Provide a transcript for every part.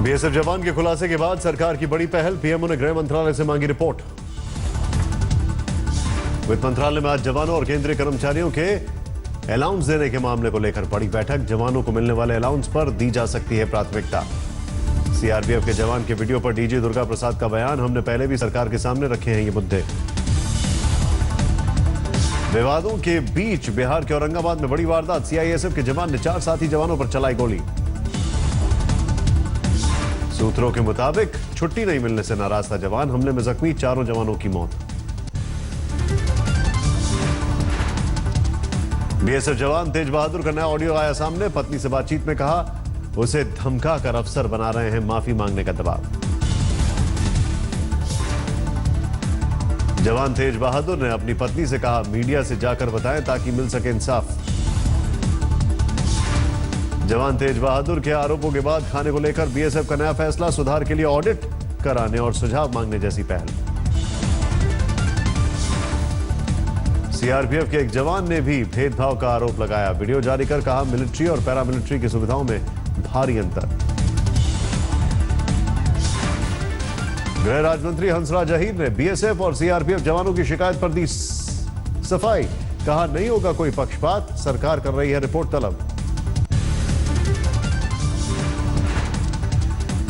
BSF जवान के खुलासे के बाद सरकार की बड़ी पहल, पीएमओ ने गृह मंत्रालय से मांगी रिपोर्ट। वित्त मंत्रालय में आज जवानों और केंद्रीय कर्मचारियों के अलाउंस देने के मामले को लेकर बड़ी बैठक। जवानों को मिलने वाले अलाउंस पर दी जा सकती है प्राथमिकता। सीआरपीएफ के जवान के वीडियो पर डीजी दुर्गा प्रसाद का बयान, हमने पहले भी सरकार के सामने रखे हैं ये मुद्दे। विवादों के बीच बिहार के औरंगाबाद में बड़ी वारदात, सीआईएसएफ के जवान ने 4 साथी जवानों पर चलाई गोली। सूत्रों के मुताबिक छुट्टी नहीं मिलने से नाराज था जवान, हमले में जख्मी 4 जवानों की मौत। बीएसएफ जवान तेज बहादुर का नया ऑडियो आया सामने, पत्नी से बातचीत में कहा उसे धमका कर अफसर बना रहे हैं, माफी मांगने का दबाव। जवान तेज बहादुर ने अपनी पत्नी से कहा मीडिया से जाकर बताएं ताकि मिल सके इंसाफ। जवान तेज बहादुर के आरोपों के बाद खाने को लेकर बीएसएफ का नया फैसला, सुधार के लिए ऑडिट कराने और सुझाव मांगने जैसी पहल। सीआरपीएफ के एक जवान ने भी भेदभाव का आरोप लगाया, वीडियो जारी कर कहा मिलिट्री और पैरामिलिट्री की सुविधाओं में भारी अंतर। गृह राज्य मंत्री हंसराज अहीर ने बीएसएफ और सीआरपीएफ जवानों की शिकायत पर दी सफाई, कहा नहीं होगा कोई पक्षपात, सरकार कर रही है रिपोर्ट तलब।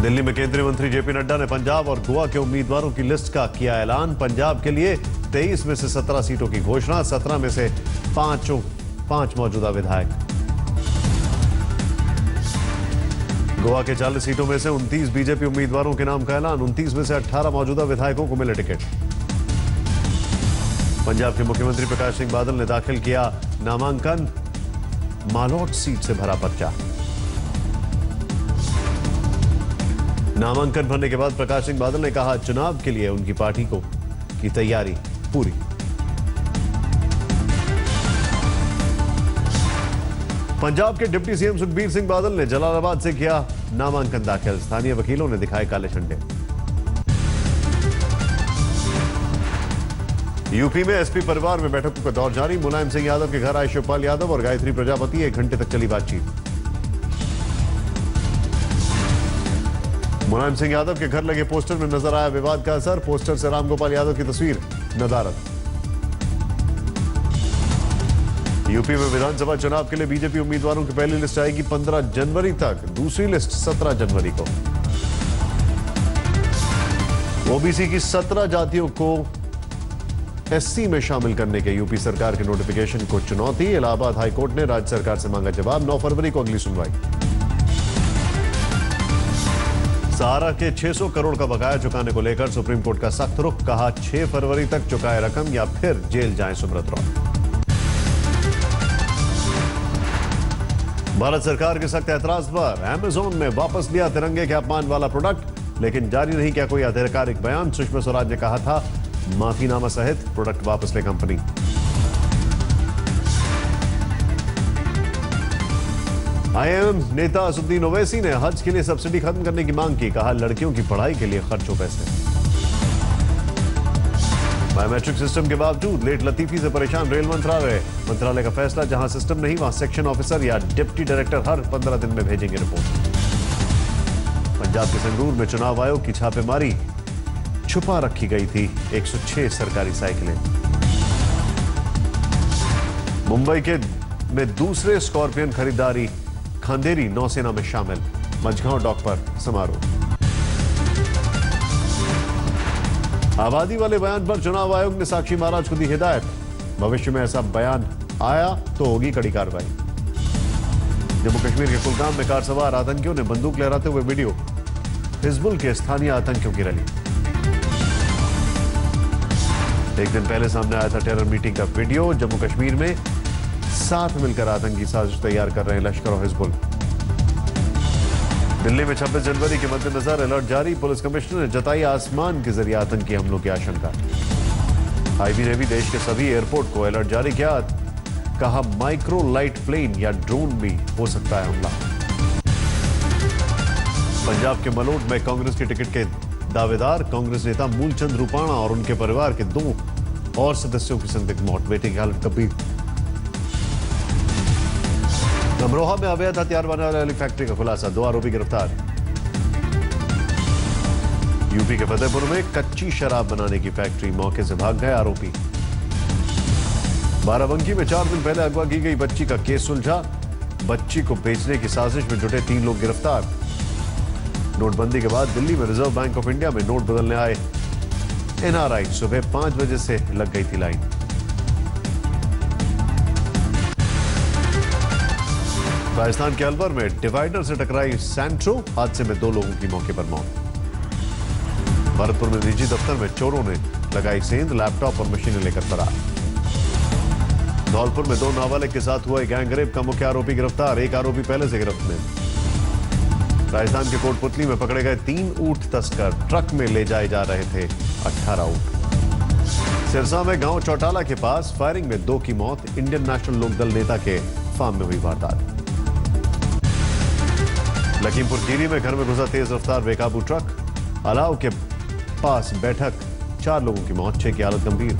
दिल्ली में केंद्रीय मंत्री जेपी नड्डा ने पंजाब और गोवा के उम्मीदवारों की लिस्ट का किया ऐलान। पंजाब के लिए 23 में से 17 सीटों की घोषणा, 17 में से 5 मौजूदा विधायक। गोवा के 40 सीटों में से 29 बीजेपी उम्मीदवारों के नाम का ऐलान, 29 में से 18 मौजूदा विधायकों को मिले टिकट। पंजाब के मुख्यमंत्री प्रकाश सिंह बादल ने दाखिल किया नामांकन, मालोट सीट से भरा पर्चा। नामांकन भरने के बाद प्रकाश सिंह बादल ने कहा चुनाव के लिए उनकी पार्टी की तैयारी पूरी। पंजाब के डिप्टी सीएम सुखबीर सिंह बादल ने जलालाबाद से किया नामांकन दाखिल, स्थानीय वकीलों ने दिखाए काले झंडे। यूपी में एसपी परिवार में बैठकों का दौर जारी, मुलायम सिंह यादव के घर आए शिवपाल यादव और गायत्री प्रजापति, 1 घंटे तक चली बातचीत। मुलायम सिंह यादव के घर लगे पोस्टर में नजर आया विवाद का असर, पोस्टर से रामगोपाल यादव की तस्वीर नदारद। यूपी में विधानसभा चुनाव के लिए बीजेपी उम्मीदवारों की पहली लिस्ट आएगी 15 जनवरी तक, दूसरी लिस्ट 17 जनवरी को। ओबीसी की 17 जातियों को एससी में शामिल करने के यूपी सरकार के नोटिफिकेशन को चुनौती, इलाहाबाद हाईकोर्ट ने राज्य सरकार से मांगा जवाब, 9 फरवरी को अगली सुनवाई। सहारा के 600 करोड़ का बकाया चुकाने को लेकर सुप्रीम कोर्ट का सख्त रुख, कहा 6 फरवरी तक चुकाए रकम या फिर जेल जाएं सुब्रत रॉय। भारत सरकार के सख्त ऐतराज पर अमेज़न ने वापस लिया तिरंगे के अपमान वाला प्रोडक्ट, लेकिन जारी नहीं किया कोई आधिकारिक बयान। सुषमा स्वराज ने कहा था माफीनामा सहित प्रोडक्ट वापस ले कंपनी। आईएमएम नेता असुद्दीन ओवैसी ने हज के लिए सब्सिडी खत्म करने की मांग की, कहा लड़कियों की पढ़ाई के लिए खर्च हो पैसे। बायोमेट्रिक सिस्टम के बावजूद लेट लतीफी से परेशान रेल मंत्रालय का फैसला, जहां सिस्टम नहीं वहां सेक्शन ऑफिसर या डिप्टी डायरेक्टर हर 15 दिन में भेजेंगे रिपोर्ट। पंजाब के संगरूर में चुनाव आयोग की छापेमारी, छुपा रखी गई थी 106 सरकारी साइकिलें। मुंबई में दूसरे स्कॉर्पियन खरीदारी, खांदेरी नौसेना में शामिल, मझगांव डॉक पर समारोह। आबादी वाले बयान पर चुनाव आयोग ने साक्षी महाराज को दी हिदायत, भविष्य में ऐसा बयान आया तो होगी कड़ी कार्रवाई। जम्मू कश्मीर के कुलगाम में कार सवार आतंकियों ने बंदूक लहराते हुए वीडियो, हिजबुल के स्थानीय आतंकियों की रैली। एक दिन पहले सामने आया था टेरर मीटिंग का वीडियो, जम्मू कश्मीर में साथ मिलकर आतंकी साजिश तैयार कर रहे हैं लश्कर और हिजबुल। दिल्ली में 26 जनवरी के मद्देनजर अलर्ट जारी, पुलिस कमिश्नर ने जताई आसमान के जरिए आतंकी हमलों की आशंका। आईबी ने भी देश के सभी एयरपोर्ट को अलर्ट जारी किया, कहा माइक्रो लाइट प्लेन या ड्रोन भी हो सकता है हमला। पंजाब के मलोट में कांग्रेस की टिकट के दावेदार कांग्रेस नेता मूलचंद रूपाणा और उनके परिवार के 2 और सदस्यों की संदिग्ध मौत, बेटे की हालत गंभीर। अमरोहा में अवैध हथियार बनाने वाली फैक्ट्री का खुलासा, 2 आरोपी गिरफ्तार। यूपी के फतेहपुर में कच्ची शराब बनाने की फैक्ट्री, मौके से भाग गए आरोपी। बाराबंकी में 4 दिन पहले अगवा की गई बच्ची का केस सुलझा। बच्ची को बेचने की साजिश में जुटे 3 लोग गिरफ्तार। नोटबंदी के बाद दिल्ली में रिजर्व बैंक ऑफ इंडिया में नोट बदलने आए एनआरआई सुबह 5 बजे से लग गई थी लाइन। राजस्थान के अलवर में डिवाइडर से टकराई सैंट्रो, हादसे में 2 लोगों की मौके पर मौत। भरतपुर में निजी दफ्तर में चोरों ने लगाई सेंध, लैपटॉप और मशीनें लेकर फरार। धौलपुर में 2 नाबालिग के साथ हुआ गैंगरेप का मुख्य आरोपी गिरफ्तार, 1 आरोपी पहले से गिरफ्त में। राजस्थान के कोटपुतली में पकड़े गए 3 ऊंट तस्कर, ट्रक में ले जाए जा रहे थे 18 ऊंट। सिरसा में गांव चौटाला के पास फायरिंग में 2 की मौत, इंडियन नेशनल लोकदल नेता के फार्म में हुई वारदात। लखीमपुर खीरी में घर में घुसा तेज रफ्तार बेकाबू ट्रक, अलाव के पास बैठक, 4 लोगों की मौत, 6 की हालत गंभीर।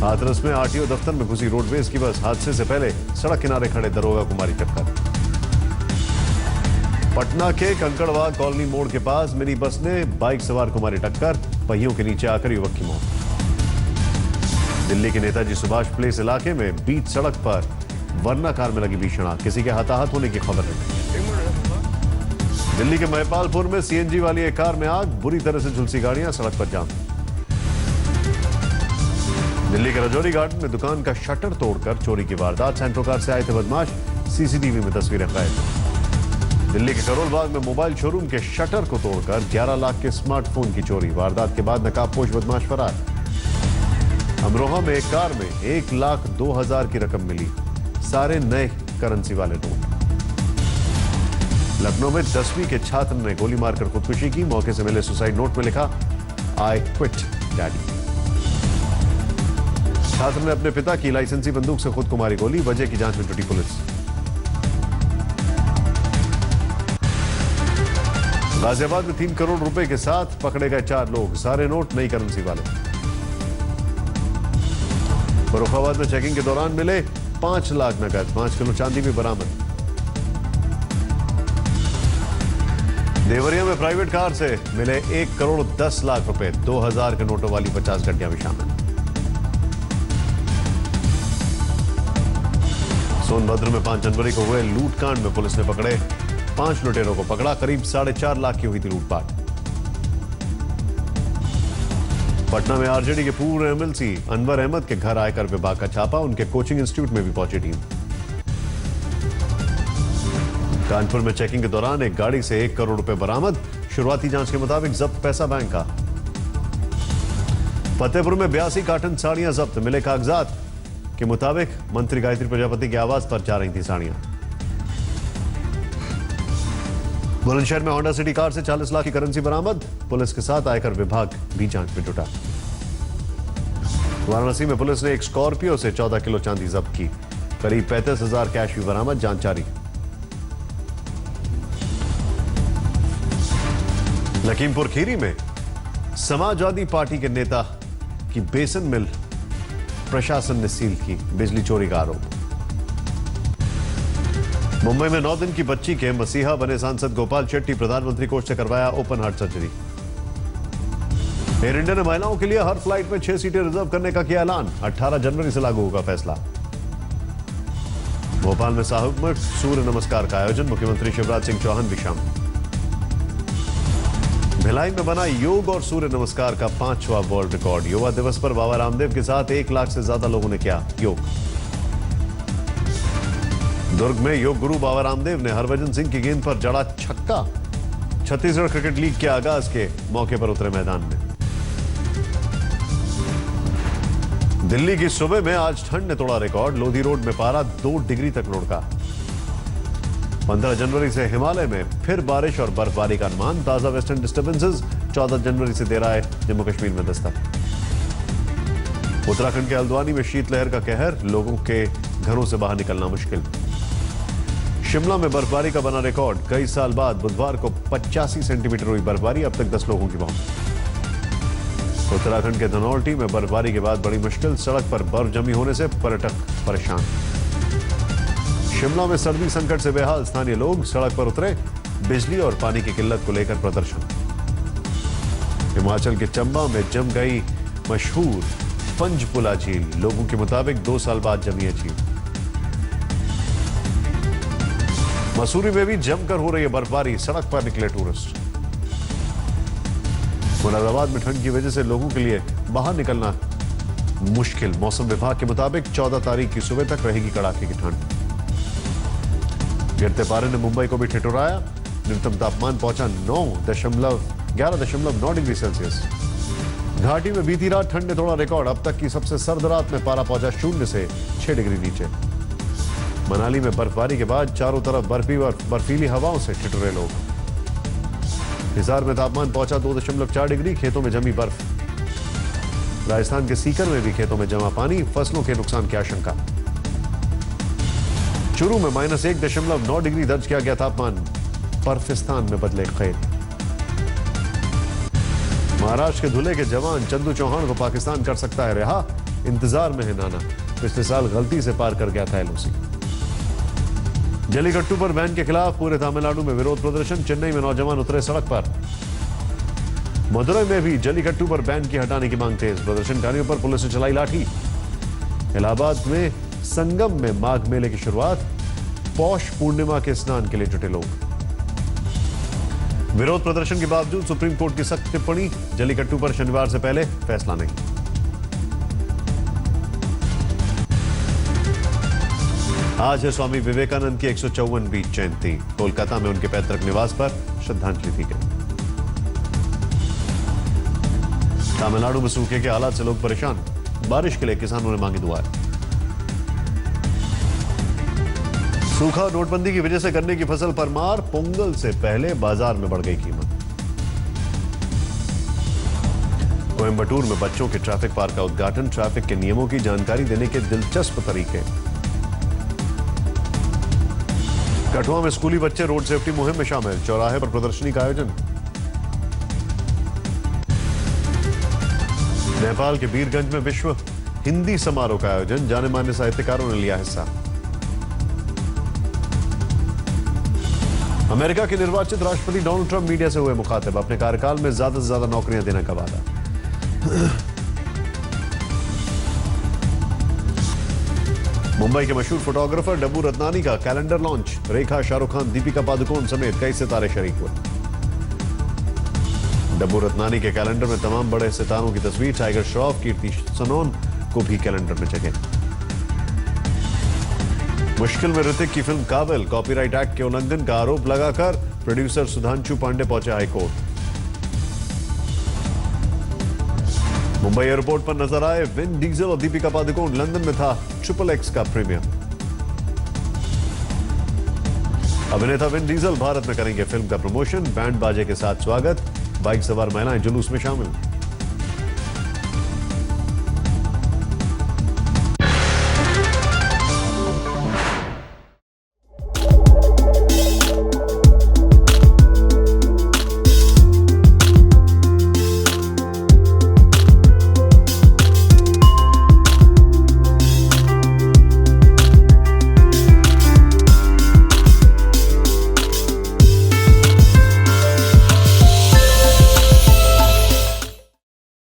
हाथरस में आरटीओ दफ्तर में घुसी रोडवेज की बस, हादसे से पहले सड़क किनारे खड़े दरोगा को मारी टक्कर। पटना के कंकड़बाग कॉलोनी मोड़ के पास मिनी बस ने बाइक सवार को मारी टक्कर, पहियों के नीचे आकर युवक की मौत। दिल्ली के नेताजी सुभाष प्लेस इलाके में बीच सड़क पर वर्ना कार में लगी भीषण आग, किसी के हताहत होने की खबर है। दिल्ली के महिपालपुर में सीएनजी वाली एक कार में आग, बुरी तरह से झुलसी गाड़ियां, सड़क पर जाम। दिल्ली के रजौरी गार्डन में दुकान का शटर तोड़कर चोरी की वारदात, सेंट्रो कार से आए थे बदमाश, सीसीटीवी में तस्वीरें कैद। दिल्ली के करोल बाग में मोबाइल शोरूम के शटर को तोड़कर 11 लाख के स्मार्टफोन की चोरी, वारदात के बाद नकाबपोश बदमाश फरार। अमरोहा में एक कार में 1,02,000 की रकम मिली, सारे नए करेंसी वाले नोट। लखनऊ में 10वीं के छात्र ने गोली मारकर खुदकुशी की, मौके से मिले सुसाइड नोट में लिखा आई क्विट डैडी। छात्र ने अपने पिता की लाइसेंसी बंदूक से खुद को मारी गोली, वजह की जांच में जुटी पुलिस। गाजियाबाद में 3 करोड़ रुपए के साथ पकड़े गए 4 लोग, सारे नोट नई करेंसी वाले। फर्रुखाबाद में चेकिंग के दौरान मिले 5 लाख नकद, 5 किलो चांदी भी बरामद। देवरिया में प्राइवेट कार से मिले 1 करोड़ 10 लाख रुपए, 2000 के नोटों वाली 50 गड्डियां भी शामिल। सोनभद्र में 5 जनवरी को हुए लूटकांड में पुलिस ने पकड़े 5 लुटेरों को पकड़ा, करीब 4.5 लाख की हुई थी लूटपाट। पटना में आरजेडी के पूर्व एमएलसी अनवर अहमद के घर आयकर विभाग का छापा, उनके कोचिंग इंस्टीट्यूट में भी पहुंची टीम। कानपुर में चेकिंग के दौरान एक गाड़ी से 1 करोड़ रुपए बरामद, शुरुआती जांच के मुताबिक जब्त पैसा बैंक का। फतेहपुर में 82 कार्टन साड़ियां जब्त, मिले कागजात के मुताबिक मंत्री गायत्री प्रजापति के आवास पर जा रही थी साड़ियां। बुलंदशहर में होंडा सिटी कार से 40 लाख की करेंसी बरामद, पुलिस के साथ आयकर विभाग भी जांच में जुटा। वाराणसी में पुलिस ने एक स्कॉर्पियो से 14 किलो चांदी जब्त की, करीब 35,000 कैश भी बरामद, जांच जारी। लखीमपुर खीरी में समाजवादी पार्टी के नेता की बेसन मिल प्रशासन ने सील की, बिजली चोरी का आरोप। मुंबई में 9 दिन की बच्ची के मसीहा बने सांसद गोपाल शेट्टी, प्रधानमंत्री कोष से करवाया open heart surgery. Air India ने महिलाओं के लिए हर फ्लाइट में 6 सीटें रिजर्व करने का किया ऐलान, 18 जनवरी से लागू होगा फैसला। भोपाल में साहब में सूर्य नमस्कार का आयोजन, मुख्यमंत्री शिवराज सिंह चौहान भी शामिल। भिलाई में बना योग और सूर्य नमस्कार का 5वां वर्ल्ड रिकॉर्ड, युवा दिवस पर बाबा रामदेव के साथ 1 लाख से ज्यादा लोगों ने किया योग। दुर्ग में योग गुरु बाबा रामदेव ने हरभजन सिंह की गेंद पर जड़ा छक्का, छत्तीसगढ़ क्रिकेट लीग के आगाज के मौके पर उतरे मैदान में। दिल्ली की सुबह में आज ठंड ने तोड़ा रिकॉर्ड, लोधी रोड में पारा 2 डिग्री तक लुढ़का। 15 जनवरी से हिमालय में फिर बारिश और बर्फबारी का अनुमान, ताजा वेस्टर्न डिस्टर्बेंसेस 14 जनवरी से दे रहा है जम्मू कश्मीर में दस्तक। उत्तराखंड के हल्द्वानी में शीतलहर का कहर, लोगों के घरों से बाहर निकलना मुश्किल। शिमला में बर्फबारी का बना रिकॉर्ड, कई साल बाद बुधवार को 85 सेंटीमीटर हुई बर्फबारी, अब तक 10 लोगों की मौत। उत्तराखंड के धनौल्टी में बर्फबारी के बाद बड़ी मुश्किल, सड़क पर बर्फ जमी होने से पर्यटक परेशान। शिमला में सर्दी संकट से बेहाल स्थानीय लोग, सड़क पर उतरे, बिजली और पानी की किल्लत को लेकर प्रदर्शन। हिमाचल के चंबा में जम गई मशहूर पंचपुला झील। लोगों के मुताबिक 2 साल बाद जमी है झील। मसूरी में भी जमकर हो रही है बर्फबारी, सड़क पर निकले टूरिस्ट। मुरादाबाद में ठंड की वजह से लोगों के लिए बाहर निकलना मुश्किल। मौसम विभाग के मुताबिक 14 तारीख की सुबह तक रहेगी कड़ाके की ठंड। गिरते पारे ने मुंबई को भी ठिठुराया। न्यूनतम तापमान पहुंचा 11.9 डिग्री सेल्सियस। घाटी में बीती रात ठंड ने तोड़ा रिकॉर्ड। अब तक की सबसे सर्द रात में पारा पहुंचा 0 से 6 डिग्री नीचे। मनाली में बर्फबारी के बाद चारों तरफ बर्फीली हवाओं से ठिठुरे लोग। हिसार में तापमान पहुंचा 2.4 डिग्री, खेतों में जमी बर्फ। राजस्थान के सीकर में भी खेतों में जमा पानी, फसलों के नुकसान की आशंका। चूरू में -1.9 डिग्री दर्ज किया गया तापमान। बर्फिस्तान में बदले खेत। महाराष्ट्र के धुले के जवान चंदू चौहान को पाकिस्तान कर सकता है रिहा। इंतजार में है नाना। पिछले साल गलती से पार कर गया था एलओसी। जलीकट्टू पर बैन के खिलाफ पूरे तमिलनाडु में विरोध प्रदर्शन। चेन्नई में नौजवान उतरे सड़क पर। मदुरई में भी जलीकट्टू पर बैन की हटाने की मांग तेज। प्रदर्शनकारियों पर पुलिस ने चलाई लाठी। इलाहाबाद में संगम में माघ मेले की शुरुआत। पौष पूर्णिमा के स्नान के लिए जुटे लोग। विरोध प्रदर्शन के बावजूद सुप्रीम कोर्ट की सख्त टिप्पणी। जलीकट्टू पर शनिवार से पहले फैसला नहीं। आज है स्वामी विवेकानंद की 154वीं जयंती। कोलकाता में उनके पैतृक निवास पर श्रद्धांजलि दी गई। तमिलनाडु में सूखे के हालात से लोग परेशान। बारिश के लिए किसानों ने मांगी दुआएं। सूखा नोटबंदी की वजह से गन्ने की फसल पर मार। पोंगल से पहले बाजार में बढ़ गई कीमत। कोयंबटूर में बच्चों के ट्रैफिक पार्क का उद्घाटन। ट्रैफिक के नियमों की जानकारी देने के दिलचस्प तरीके। कठुआ में स्कूली बच्चे रोड सेफ्टी मुहिम में शामिल। चौराहे पर प्रदर्शनी का आयोजन। नेपाल के वीरगंज में विश्व हिंदी समारोह का आयोजन। जाने माने साहित्यकारों ने लिया हिस्सा। अमेरिका के निर्वाचित राष्ट्रपति डोनाल्ड ट्रंप मीडिया से हुए मुखातिब। अपने कार्यकाल में ज्यादा से ज्यादा नौकरियां देने का वादा। मुंबई के मशहूर फोटोग्राफर डब्बू रत्नानी का कैलेंडर लॉन्च। रेखा, शाहरुख खान, दीपिका पादुकोण समेत कई सितारे शरीक हुए। डब्बू रत्नानी के कैलेंडर में तमाम बड़े सितारों की तस्वीर। टाइगर श्रॉफ, कीर्ति सनोन को भी कैलेंडर में जगह। मुश्किल में ऋतिक की फिल्म काबिल। कॉपीराइट एक्ट के उल्लंघन का आरोप लगाकर प्रोड्यूसर सुधांशु पांडे पहुंचे हाईकोर्ट। मुंबई एयरपोर्ट पर नजर आए विन डीजल और दीपिका पादुकोण। लंदन में था XXX का प्रीमियर। अभिनेता विन डीजल भारत में करेंगे फिल्म का प्रमोशन। बैंड बाजे के साथ स्वागत। बाइक सवार महिलाएं जुलूस में शामिल।